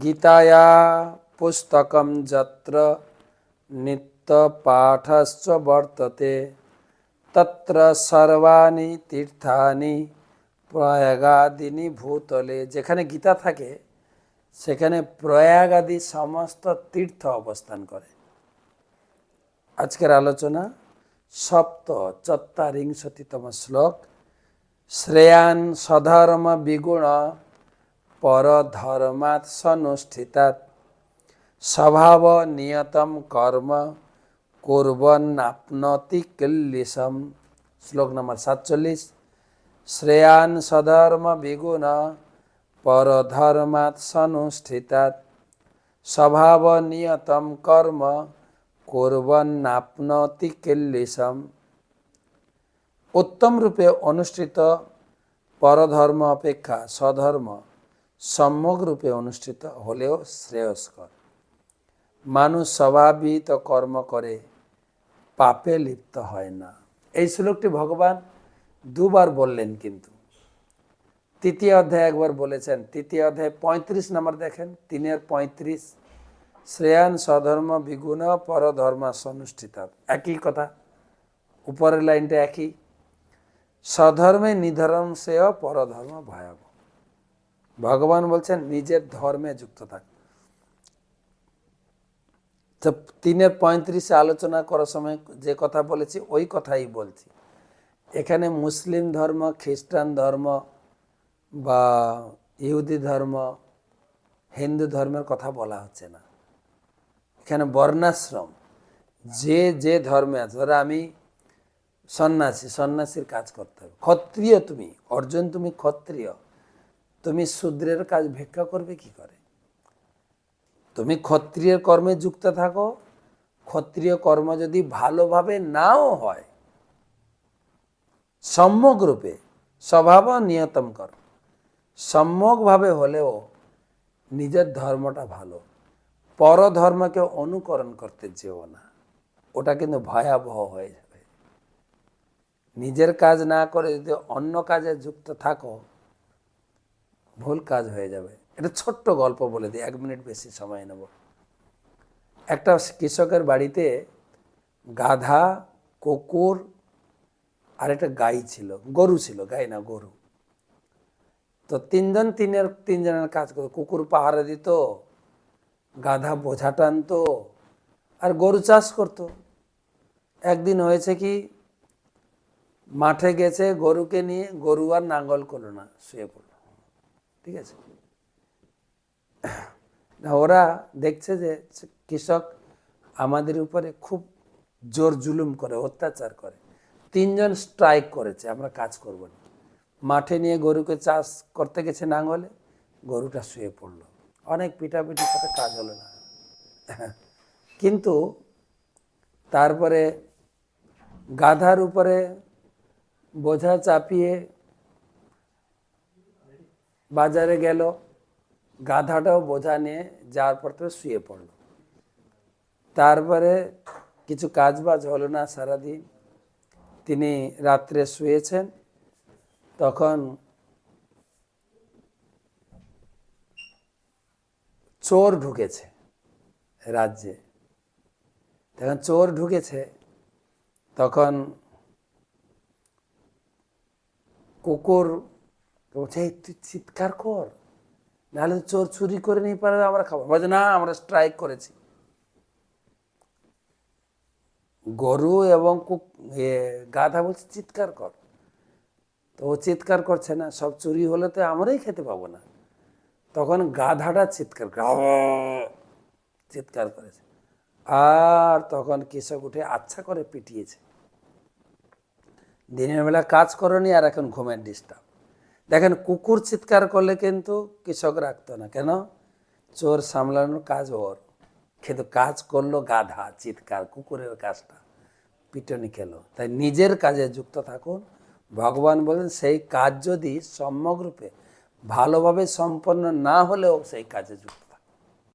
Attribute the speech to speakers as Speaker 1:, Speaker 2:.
Speaker 1: গীতায়া পুস্তকম যত্র নিত্য পাঠশ্চ বর্ততে তত্র সর্বাণি তীর্থানি প্রয়াগাদিনী ভূতলে। যেখানে গীতা থাকে সেখানে প্রয়াগাদি সমস্ত তীর্থ অবস্থান করে। আজকের আলোচনা সপ্ত চত্বারিংশতিতম শ্লোক। শ্রেয়ান স্বধর্ম বিগুণ পরধর্মাৎ সনুষ্ঠিতাৎ স্বভাব নিয়তম কর্ম কুর্বন্নাপ্নোতি কিল্লিশম। শ্লোক নম্বর 47। শ্রেয়ান স্বধর্ম বিগুণ পরধর্মাৎ সনুষ্ঠিতাৎ স্বভাব নিয়তম কর্ম কুর্বন্নাপ্নোতি কিল্লিশম। উত্তম রূপে অনুষ্ঠিত পরধর্ম অপেক্ষা স্বধর্ম সম্যক রূপে অনুষ্ঠিত হলেও শ্রেয়স্কর। মানুষ স্বভাববিহিত কর্ম করে পাপে লিপ্ত হয় না। এই শ্লোকটি ভগবান দুবার বললেন, কিন্তু তৃতীয় অধ্যায় একবার বলেছেন। তৃতীয় অধ্যায় 35 নম্বর দেখেন, 3-35। শ্রেয়ান স্বধর্ম বিগুণ পরধর্মা সনুষ্ঠিতাৎ। একই কথা, উপরের লাইনটা একই। স্বধর্মে নিধর্ম শ্রেয় পরধর্ম ভয়াবহ। ভগবান বলছেন নিজের ধর্মে যুক্ত থাক। তো 3-35 আলোচনা করার সময় যে কথা বলেছি ওই কথাই বলছি। এখানে মুসলিম ধর্ম, খ্রিস্টান ধর্ম বা ইহুদি ধর্ম, হিন্দু ধর্মের কথা বলা হচ্ছে না। এখানে বর্ণাশ্রম, যে যে ধর্মে আছে। ধরো আমি সন্ন্যাসী, সন্ন্যাসীর কাজ করতে হবে। ক্ষত্রিয় তুমি, অর্জুন তুমি ক্ষত্রিয়, তুমি শূদ্রের কাজ ভিক্ষা করবে কি করে? তুমি ক্ষত্রিয়ের কর্মে যুক্ত থাকো। ক্ষত্রিয় কর্ম যদি ভালোভাবে নাও হয়, সম্যক রূপে স্বভাব নিয়তম কর, সম্যকভাবে হলেও নিজের ধর্মটা ভালো। পরধর্মকে অনুকরণ করতে যেও না, ওটা কিন্তু ভয়াবহ হয়ে যাবে। নিজের কাজ না করে যদি অন্য কাজে যুক্ত থাকো, ভুল কাজ হয়ে যাবে। এটা ছোট্ট গল্প বলে দিই, 1 মিনিট বেশি সময় নেব। একটা কৃষকের বাড়িতে গাধা, কুকুর আর একটা গাই ছিল, গরু ছিল, গাই না গরু। তো তিনজনের কাজ করতো। কুকুর পাহারা দিত, গাধা বোঝা টানতো, আর গরু চাষ করতো। একদিন হয়েছে কি, মাঠে গেছে গরুকে নিয়ে, গরু আর নাঙ্গল করলো না, শুয়ে পড়লো। ঠিক আছে, ওরা দেখছে যে কৃষক আমাদের উপরে খুব জোর জুলুম করে, অত্যাচার করে। 3জন স্ট্রাইক করেছে, আমরা কাজ করব না। মাঠে নিয়ে গরুকে চাষ করতে গেছে নাঙ্গলে, গরুটা শুয়ে পড়লো। অনেক পিটাপিটি করে কাজ হলো না। কিন্তু তারপরে গাধার উপরে বোঝা চাপিয়ে বাজারে গেল, গাধাটাও বোঝা নিয়ে যাওয়ার পর তো শুয়ে পড়ল। তারপরে কিছু কাজবাজ হলো না সারাদিন, তিনি রাত্রে শুয়েছেন। তখন চোর ঢুকেছে রাজ্যে। তখন চোর ঢুকেছে, তখন কুকুর বলছে তুই চিৎকার কর, নাহলে চোর চুরি করে নিয়ে পারে, আমরা খাবো। বলছে না, আমরা স্ট্রাইক করেছি। গরু এবং গাধা বলছে চিৎকার কর, তো ও চিৎকার করছে না। সব চুরি হলে তো আমরাই খেতে পাবো না। তখন গাধাটা চিৎকার করেছে, আর তখন কৃষক উঠে আচ্ছা করে পিটিয়েছে। দিনের বেলা কাজ করনি আর এখন ঘুমের ডিস্টার্ব। দেখেন, কুকুর চিৎকার করলে কিন্তু কৃষক রাখতো না, কেন? চোর সামলানোর কাজ ওর, কিন্তু কাজ করলো গাধা, চিৎকার, কুকুরের কাজটা পিটনি খেলো। তাই নিজের কাজে যুক্ত থাকুন। ভগবান বলেন সেই কাজ যদি সম্যক রূপে ভালোভাবে সম্পন্ন না হলেও সেই কাজে যুক্ত